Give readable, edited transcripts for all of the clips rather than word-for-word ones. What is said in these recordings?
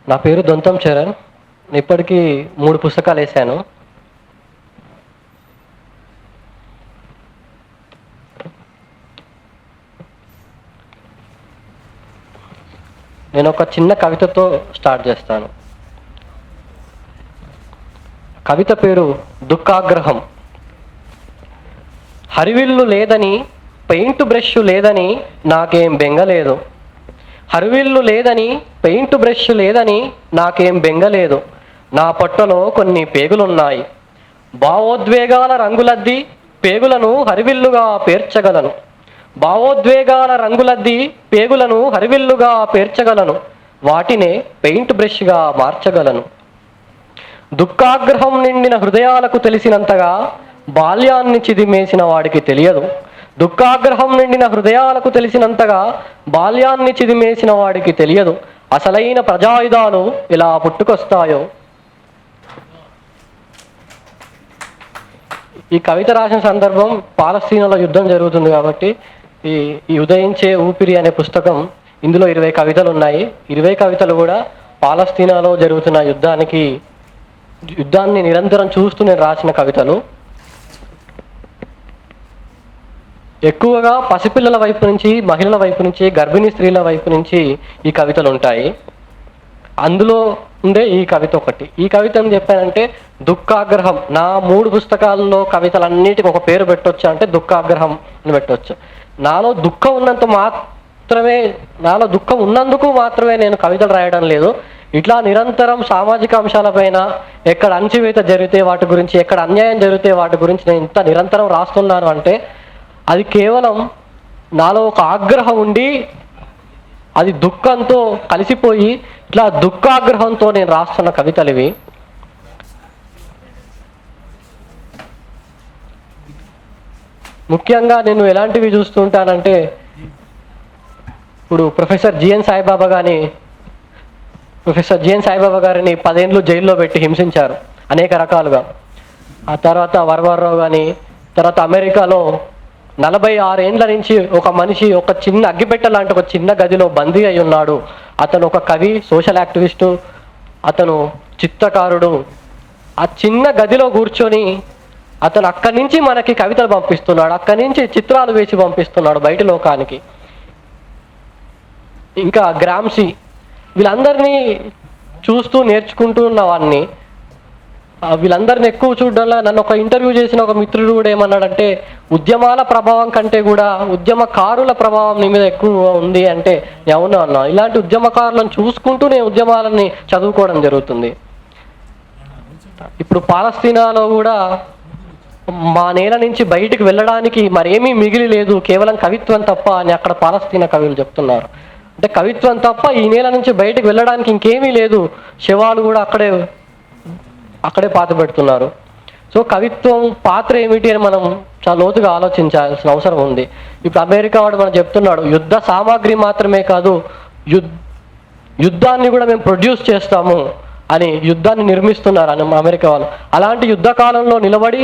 నా పేరు దొంతం చరణ్. నేను ఇప్పటికీ 3 పుస్తకాలు వేశాను. నేను ఒక చిన్న కవితతో స్టార్ట్ చేస్తాను. కవిత పేరు దుఃఖాగ్రహం. హరివిల్లు లేదని, పెయింట్ బ్రష్ లేదని నాకేం బెంగలేదు. హరివిల్లు లేదని, పెయింట్ బ్రష్ లేదని నాకేం బెంగలేదు. నా పొట్టలో కొన్ని పేగులున్నాయి. భావోద్వేగాల రంగులద్ది పేగులను హరివిల్లుగా పేర్చగలను. భావోద్వేగాల రంగులద్ది పేగులను హరివిల్లుగా పేర్చగలను. వాటినే పెయింట్ బ్రష్గా మార్చగలను. దుఃఖాగ్రహం నిండిన హృదయాలకు తెలిసినంతగా బాల్యాన్ని చిదిమేసిన వాడికి తెలియదు. దుఃఖాగ్రహం నిండిన హృదయాలకు తెలిసినంతగా బాల్యాన్ని చిదిమేసిన వాడికి తెలియదు. అసలైన ప్రజాయుధాలు ఇలా పుట్టుకొస్తాయో. ఈ కవిత రాసిన సందర్భం పాలస్తీనాలో యుద్ధం జరుగుతుంది కాబట్టి ఈ ఉదయించే ఊపిరి అనే పుస్తకం, ఇందులో 20 కవితలు ఉన్నాయి. 20 కవితలు కూడా పాలస్తీనాలో జరుగుతున్న యుద్ధాన్ని నిరంతరం చూస్తూ నేను రాసిన కవితలు. ఎక్కువగా పసిపిల్లల వైపు నుంచి, మహిళల వైపు నుంచి, గర్భిణీ స్త్రీల వైపు నుంచి ఈ కవితలు ఉంటాయి. అందులో ఉండే ఈ కవిత ఒకటి. ఈ కవిత ఏం చెప్పానంటే దుఃఖాగ్రహం. నా 3 పుస్తకాల్లో కవితలన్నిటికీ ఒక పేరు పెట్టవచ్చు అంటే దుఃఖాగ్రహం అని పెట్టవచ్చు. నాలో దుఃఖం ఉన్నందుకు మాత్రమే నేను కవితలు రాయడం లేదు. ఇట్లా నిరంతరం సామాజిక అంశాలపైన ఎక్కడ అణచివేత జరిగితే వాటి గురించి, ఎక్కడ అన్యాయం జరిగితే వాటి గురించి నేను ఇంత నిరంతరం రాస్తున్నాను అంటే అది కేవలం నాలో ఒక ఆగ్రహం ఉండి అది దుఃఖంతో కలిసిపోయి ఇట్లా దుఃఖాగ్రహంతో నేను రాస్తున్న కవితలు ఇవి. ముఖ్యంగా నేను ఎలాంటివి చూస్తుంటానంటే, ఇప్పుడు ప్రొఫెసర్ జిఎన్ సాయిబాబా గారిని 10 ఏళ్ళు జైల్లో పెట్టి హింసించారు అనేక రకాలుగా. ఆ తర్వాత వరవరరావు కానీ, తర్వాత అమెరికాలో 46 ఏండ్ల నుంచి ఒక మనిషి ఒక చిన్న అగ్గిపెట్ట లాంటి ఒక చిన్న గదిలో బందీ అయి ఉన్నాడు. అతను ఒక కవి, సోషల్ యాక్టివిస్టు, అతను చిత్రకారుడు. ఆ చిన్న గదిలో కూర్చొని అతను అక్కడి నుంచి మనకి కవితలు పంపిస్తున్నాడు, అక్కడి నుంచి చిత్రాలు వేసి పంపిస్తున్నాడు బయట లోకానికి. ఇంకా గ్రామ్సీ, వీళ్ళందరినీ చూస్తూ నేర్చుకుంటూ ఉన్నవాడిని. వీళ్ళందరిని ఎక్కువ చూడడంలో నన్ను ఒక ఇంటర్వ్యూ చేసిన ఒక మిత్రుడు కూడా ఏమన్నాడంటే, ఉద్యమాల ప్రభావం కంటే కూడా ఉద్యమకారుల ప్రభావం నీ మీద ఎక్కువ ఉంది అంటే అవును అన్నా. ఇలాంటి ఉద్యమకారులను చూసుకుంటూ నేను ఉద్యమాలని చదువుకోవడం జరుగుతుంది. ఇప్పుడు పాలస్తీనాలో కూడా మా నేల నుంచి బయటికి వెళ్ళడానికి మరేమీ మిగిలి లేదు, కేవలం కవిత్వం తప్ప అని అక్కడ పాలస్తీనా కవులు చెప్తున్నారు. అంటే కవిత్వం తప్ప ఈ నేల నుంచి బయటికి వెళ్ళడానికి ఇంకేమీ లేదు, శవాలు కూడా అక్కడే పాత పెడుతున్నారు. సో కవిత్వం పాత్ర ఏమిటి అని మనం చాలా లోతుగా ఆలోచించాల్సిన అవసరం ఉంది. ఇప్పుడు అమెరికా వాడు మనం చెప్తున్నాడు, యుద్ధ సామాగ్రి మాత్రమే కాదు యుద్ధాన్ని కూడా మేము ప్రొడ్యూస్ చేస్తాము అని యుద్ధాన్ని నిర్మిస్తున్నారు అని అమెరికా వాళ్ళు. అలాంటి యుద్ధ కాలంలో నిలబడి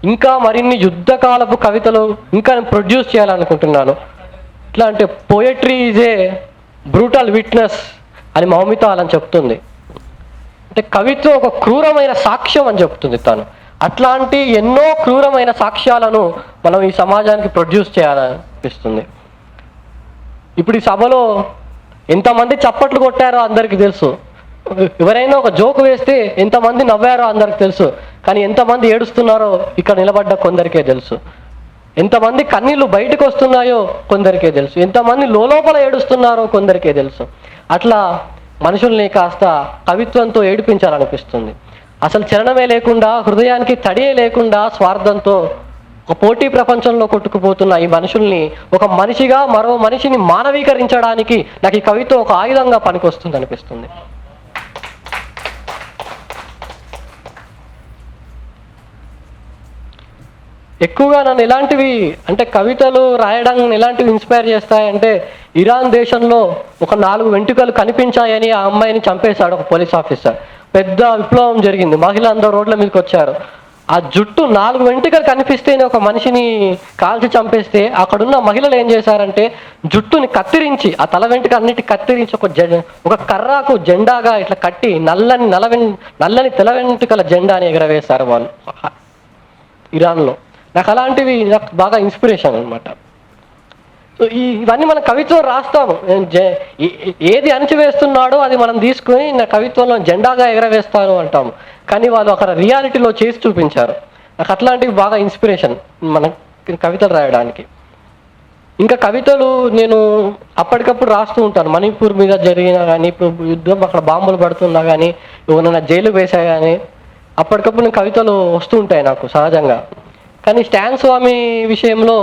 ఇంకా మరిన్ని యుద్ధకాలపు కవితలు ఇంకా నేను ప్రొడ్యూస్ చేయాలనుకుంటున్నాను. ఎట్లా అంటే poetry is a brutal witness అని మౌమిత అని చెప్తుంది. అంటే కవిత్వం ఒక క్రూరమైన సాక్ష్యం అని చెప్తుంది తను. అట్లాంటి ఎన్నో క్రూరమైన సాక్ష్యాలను మనం ఈ సమాజానికి ప్రొడ్యూస్ చేయాలనిపిస్తుంది. ఇప్పుడు ఈ సభలో ఎంతమంది చప్పట్లు కొట్టారో అందరికీ తెలుసు. ఎవరైనా ఒక జోక్ వేస్తే ఎంతమంది నవ్వారో అందరికి తెలుసు. కానీ ఎంతమంది ఏడుస్తున్నారో ఇక్కడ నిలబడ్డ కొందరికే తెలుసు. ఎంతమంది కన్నీళ్ళు బయటకు వస్తున్నాయో కొందరికే తెలుసు. ఎంతమంది లోపల ఏడుస్తున్నారో కొందరికే తెలుసు. అట్లా మనుషుల్ని కాస్త కవిత్వంతో ఏడిపించాలనిపిస్తుంది. అసలు చలనమే లేకుండా, హృదయానికి తడియే లేకుండా, స్వార్థంతో ఒక పోటీ ప్రపంచంలో కొట్టుకుపోతున్న ఈ మనుషుల్ని ఒక మనిషిగా మరో మనిషిని మానవీకరించడానికి నాకు ఈ కవిత్వం ఒక ఆయుధంగా పనికొస్తుంది అనిపిస్తుంది. ఎక్కువగా నన్ను ఎలాంటివి అంటే కవితలు రాయడం ఎలాంటివి ఇన్స్పైర్ చేస్తాయంటే, ఇరాన్ దేశంలో ఒక 4 వెంట్రుకలు కనిపించాయని ఆ అమ్మాయిని చంపేశాడు ఒక పోలీస్ ఆఫీసర్. పెద్ద విప్లవం జరిగింది, మహిళలందరూ రోడ్ల మీదకి వచ్చారు. ఆ జుట్టు 4 వెంట్రుకలు కనిపిస్తేనే ఒక మనిషిని కాల్చి చంపేస్తే అక్కడున్న మహిళలు ఏం చేశారంటే జుట్టుని కత్తిరించి, ఆ తల వెంట్రుక అన్నిటి కత్తిరించి ఒక కర్రాకు జెండాగా ఇట్లా కట్టి నల్లని తెల వెంట్రుకల జెండాని ఎగరవేశారు వాళ్ళు ఇరాన్లో. నాకు అలాంటివి నాకు బాగా ఇన్స్పిరేషన్ అనమాట. సో ఇవన్నీ మనం కవిత్వం రాస్తాము. ఏది అణచివేస్తున్నాడో అది మనం తీసుకుని నా కవిత్వంలో జెండాగా ఎగరవేస్తాను అంటాము. కానీ వాళ్ళు అక్కడ రియాలిటీలో చేసి చూపించారు. నాకు అట్లాంటివి బాగా ఇన్స్పిరేషన్ మన కవితలు రాయడానికి. ఇంకా కవితలు నేను అప్పటికప్పుడు రాస్తూ ఉంటాను. మణిపూర్ మీద జరిగినా కానీ, ఇప్పుడు యుద్ధం అక్కడ బాంబులు పడుతున్నా కానీ, ఎవరైనా జైలు వేసా కానీ అప్పటికప్పుడు నేను కవితలు వస్తూ ఉంటాయి నాకు సహజంగా. కానీ స్టాన్ స్వామి విషయంలో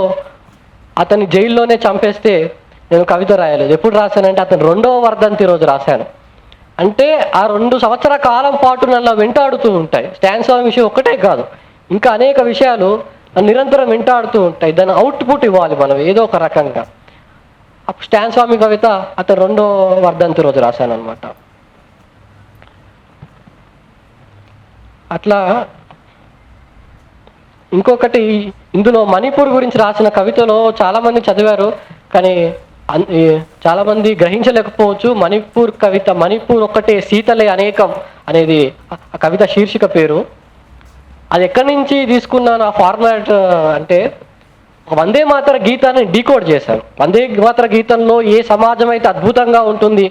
అతన్ని జైల్లోనే చంపేస్తే నేను కవిత రాయలేదు. ఎప్పుడు రాశానంటే అతను 2వ వర్ధంతి రోజు రాశాను. అంటే ఆ 2 సంవత్సరాల కాలం పాటు నన్ను వెంటాడుతూ ఉంటాయి. స్టాన్ స్వామి విషయం ఒక్కటే కాదు, ఇంకా అనేక విషయాలు నిరంతరం వెంటాడుతూ ఉంటాయి. దాని అవుట్పుట్ ఇవ్వాలి మనం ఏదో ఒక రకంగా. స్టాన్ స్వామి కవిత అతను 2వ వర్ధంతి రోజు రాశాను అనమాట. అట్లా ఇంకొకటి, ఇందులో మణిపూర్ గురించి రాసిన కవితలో చాలామంది చదివారు కానీ చాలామంది గ్రహించలేకపోవచ్చు. మణిపూర్ కవిత, మణిపూర్ ఒక్కటే సీతలే అనేకం అనేది ఆ కవిత శీర్షిక పేరు. అది ఎక్కడి నుంచి తీసుకున్నాను ఆ ఫార్మాట్ అంటే, వందే మాతర గీతాన్ని డీకోడ్ చేశాను. వందే మాతర గీతంలో ఏ సమాజం అయితే అద్భుతంగా ఉంటుంది,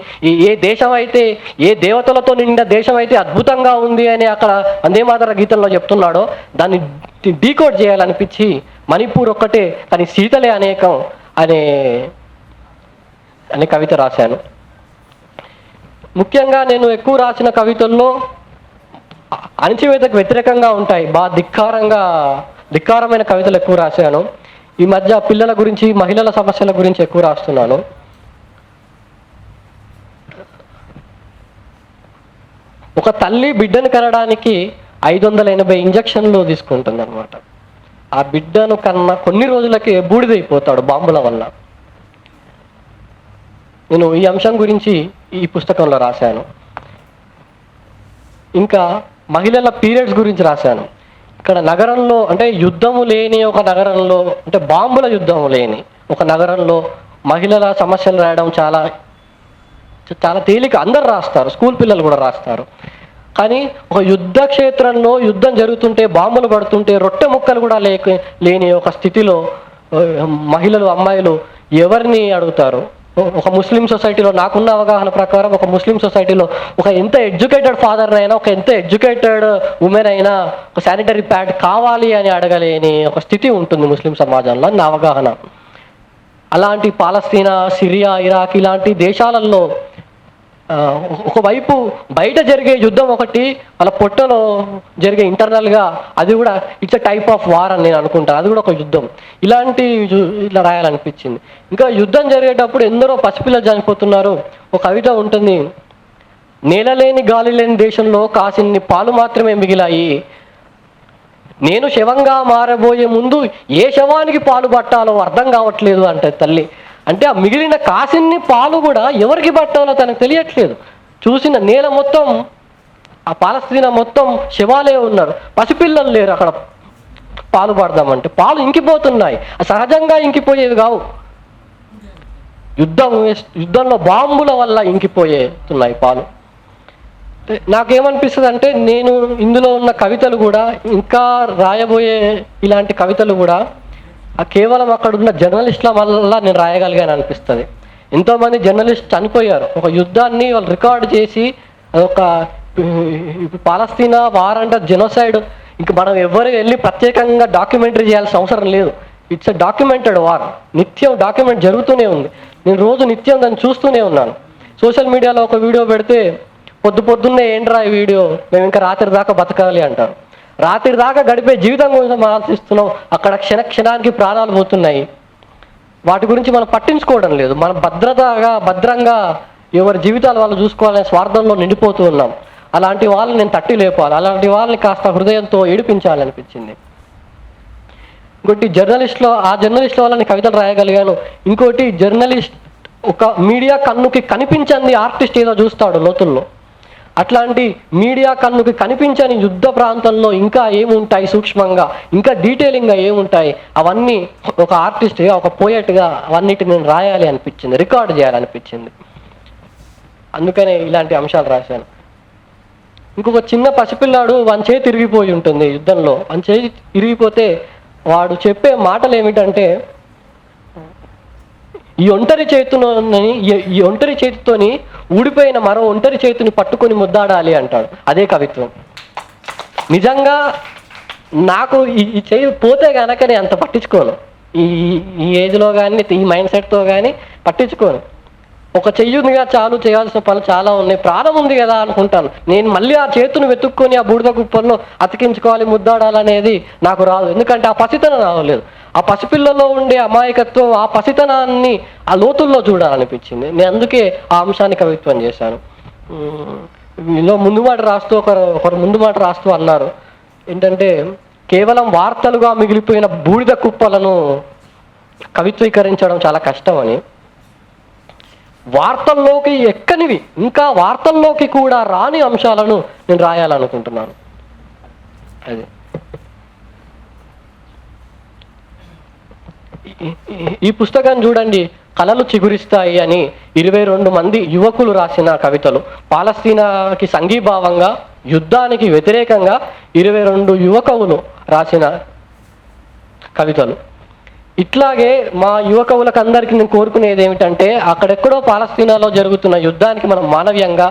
ఏ దేశం అయితే, ఏ దేవతలతో నిండిన దేశం అయితే అద్భుతంగా ఉంది అని అక్కడ వందే మాతర గీతంలో చెప్తున్నాడో దాన్ని డీకోడ్ చేయాలనిపించి మణిపూర్ ఒక్కటే కానీ సీతలే అనేకం అనే కవిత రాశాను. ముఖ్యంగా నేను ఎక్కువ రాసిన కవితల్లో అణచివేతకు వ్యతిరేకంగా ఉంటాయి. బాగా ధిక్కారమైన కవితలు ఎక్కువ రాశాను. ఈ మధ్య పిల్లల గురించి, మహిళల సమస్యల గురించి ఎక్కువ రాస్తున్నాను. ఒక తల్లి బిడ్డను కనడానికి 580 ఇంజక్షన్లు తీసుకుంటుంది అనమాట. ఆ బిడ్డను కన్నా కొన్ని రోజులకే బూడిదైపోతాడు బాంబుల వల్ల. నేను ఈ అంశం గురించి ఈ పుస్తకంలో రాశాను. ఇంకా మహిళల పీరియడ్స్ గురించి రాశాను. ఇక్కడ నగరంలో అంటే యుద్ధము లేని ఒక నగరంలో, అంటే బాంబుల యుద్ధము లేని ఒక నగరంలో మహిళల సమస్యలు రాయడం చాలా చాలా తేలిక. అందరు రాస్తారు, స్కూల్ పిల్లలు కూడా రాస్తారు. కానీ ఒక యుద్ధ క్షేత్రంలో యుద్ధం జరుగుతుంటే, బాంబులు పడుతుంటే, రొట్టె ముక్కలు కూడా లేని ఒక స్థితిలో మహిళలు, అమ్మాయిలు ఎవరిని అడుగుతారు? ఒక ముస్లిం సొసైటీలో, నాకున్న అవగాహన ప్రకారం ఒక ముస్లిం సొసైటీలో ఒక ఎంత ఎడ్యుకేటెడ్ ఫాదర్ అయినా, ఒక ఎంత ఎడ్యుకేటెడ్ ఉమెన్ అయినా ఒక శానిటరీ ప్యాడ్ కావాలి అని అడగలేని ఒక స్థితి ఉంటుంది ముస్లిం సమాజంలో, నా అవగాహన. అలాంటి పాలస్తీనా, సిరియా, ఇరాక్ ఇలాంటి దేశాలలో ఒకవైపు బయట జరిగే యుద్ధం ఒకటి, వాళ్ళ పొట్టలో జరిగే ఇంటర్నల్గా అది కూడా it's a type of war అని నేను అనుకుంటాను. అది కూడా ఒక యుద్ధం. ఇట్లా రాయాలనిపించింది. ఇంకా యుద్ధం జరిగేటప్పుడు ఎందరో పసిపిల్లలు చనిపోతున్నారు. ఒక కవిత ఉంటుంది, నేల లేని గాలి లేని దేశంలో కాసిన్ని పాలు మాత్రమే మిగిలాయి, నేను శవంగా మారబోయే ముందు ఏ శవానికి పాలు పట్టాలో అర్థం కావట్లేదు అంటే తల్లి. అంటే ఆ మిగిలిన కాసిన్ని పాలు కూడా ఎవరికి పట్టాలో తనకు తెలియట్లేదు. చూసిన నేల మొత్తం, ఆ పాలస్తీనా మొత్తం శవాలే ఉన్నారు, పసిపిల్లలు లేరు అక్కడ పాలు పడదామంటే. పాలు ఇంకిపోతున్నాయి, సహజంగా ఇంకిపోయేవి కావు, యుద్ధంలో బాంబుల వల్ల ఇంకిపోయేస్తున్నాయి పాలు. నాకేమనిపిస్తుంది అంటే, నేను ఇందులో ఉన్న కవితలు కూడా, ఇంకా రాయబోయే ఇలాంటి కవితలు కూడా కేవలం అక్కడ ఉన్న జర్నలిస్టుల వల్ల నేను రాయగలిగాను అనిపిస్తుంది. ఎంతోమంది జర్నలిస్ట్ చనిపోయారు. ఒక యుద్ధాన్ని వాళ్ళు రికార్డు చేసి, అదొక పాలస్తీనా వార్ అంటే జెనోసైడ్. ఇంక మనం ఎవరు వెళ్ళి ప్రత్యేకంగా డాక్యుమెంటరీ చేయాల్సిన అవసరం లేదు. It's a documented war. నిత్యం డాక్యుమెంట్ జరుగుతూనే ఉంది. నేను రోజు నిత్యం దాన్ని చూస్తూనే ఉన్నాను. సోషల్ మీడియాలో ఒక వీడియో పెడితే పొద్దున్నే ఏంట్రా ఈ వీడియో, మేము ఇంకా రాత్రి దాకా బతకాలి అంటారు. రాత్రి దాకా గడిపే జీవితం గురించి మనం ఆలోచిస్తున్నాం. అక్కడ క్షణానికి ప్రాణాలు పోతున్నాయి. వాటి గురించి మనం పట్టించుకోవడం లేదు. మనం భద్రంగా ఎవరి జీవితాలు వాళ్ళు చూసుకోవాలనే స్వార్థంలో నిండిపోతూ ఉన్నాం. అలాంటి వాళ్ళని నేను తట్టి లేపాలి, అలాంటి వాళ్ళని కాస్త హృదయంతో ఏడిపించాలనిపించింది. ఇంకోటి ఆ జర్నలిస్టుల వల్ల నేను కవితలు రాయగలిగాను. ఇంకోటి జర్నలిస్ట్ ఒక మీడియా కన్నుకి కనిపించంది ఆర్టిస్ట్ ఏదో చూస్తాడు లోతుల్లో. అట్లాంటి మీడియా కన్నుకి కనిపించని యుద్ధ ప్రాంతంలో ఇంకా ఏముంటాయి సూక్ష్మంగా, ఇంకా డీటెయిలింగ్గా ఏముంటాయి, అవన్నీ ఒక ఆర్టిస్ట్గా, ఒక పోయట్గా అవన్నిటిని నేను రాయాలి అనిపించింది, రికార్డ్ చేయాలనిపించింది. అందుకనే ఇలాంటి అంశాలు రాశాను. ఇంకొక చిన్న పసిపిల్లాడు వాని చేయి తిరిగిపోయి ఉంటుంది యుద్ధంలో. వాని చేయి తిరిగిపోతే వాడు చెప్పే మాటలు ఏమిటంటే, ఈ ఒంటరి చేతితోని ఊడిపోయిన మరో ఒంటరి చేతిని పట్టుకొని ముద్దాడాలి అంటాడు. అదే కవిత్వం. నిజంగా నాకు ఈ చేయి పోతే కనుక నేను అంత పట్టించుకోను, ఈ ఏజ్లో కానీ ఈ మైండ్ సెట్తో కానీ పట్టించుకోను. ఒక చెయ్యి ఉందిగా చాలు, చేయాల్సిన పనులు చాలా ఉన్నాయి, ప్రాణం ఉంది కదా అనుకుంటాను. నేను మళ్ళీ ఆ చేతును వెతుక్కొని ఆ బూడిద కుప్పల్లో అతికించుకోవాలి, ముద్దాడాలనేది నాకు రాదు. ఎందుకంటే ఆ పసితనం రావలేదు. ఆ పసిపిల్లలో ఉండే అమాయకత్వం, ఆ పసితనాన్ని ఆ లోతుల్లో చూడాలనిపించింది. నేను అందుకే ఆ అంశాన్ని కవిత్వం చేశాను. ఇలా ముందు మాట రాస్తూ ఒకరు ముందు మాట రాస్తూ అన్నారు ఏంటంటే, కేవలం వార్తలుగా మిగిలిపోయిన బూడిద కుప్పలను కవిత్వీకరించడం చాలా కష్టం అని. వార్తల్లోకి ఎక్కనివి, ఇంకా వార్తల్లోకి కూడా రాని అంశాలను నేను రాయాలనుకుంటున్నాను. అది ఈ పుస్తకం చూడండి, కలలు చిగురిస్తాయి అని 22 మంది యువకులు రాసిన కవితలు. పాలస్తీనాకి సంఘీభావంగా, యుద్ధానికి వ్యతిరేకంగా 22 యువకవులు రాసిన కవితలు. ఇట్లాగే మా యువకవులకు అందరికీ నేను కోరుకునేది ఏమిటంటే, అక్కడెక్కడో పాలస్తీనాలో జరుగుతున్న యుద్ధానికి మనం మానవీయంగా,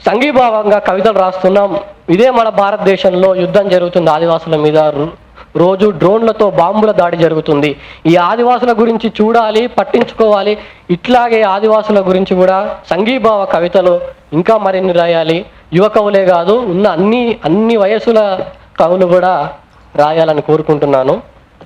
సంఘీభావంగా కవితలు రాస్తున్నాం. ఇదే మన భారతదేశంలో యుద్ధం జరుగుతుంది ఆదివాసుల మీద. రోజు డ్రోన్లతో బాంబుల దాడి జరుగుతుంది. ఈ ఆదివాసుల గురించి చూడాలి, పట్టించుకోవాలి. ఇట్లాగే ఆదివాసుల గురించి కూడా సంఘీభావ కవితలు ఇంకా మరిన్ని రాయాలి. యువ కవులే కాదు, ఉన్న అన్ని వయసుల కవులు కూడా రాయాలని కోరుకుంటున్నాను.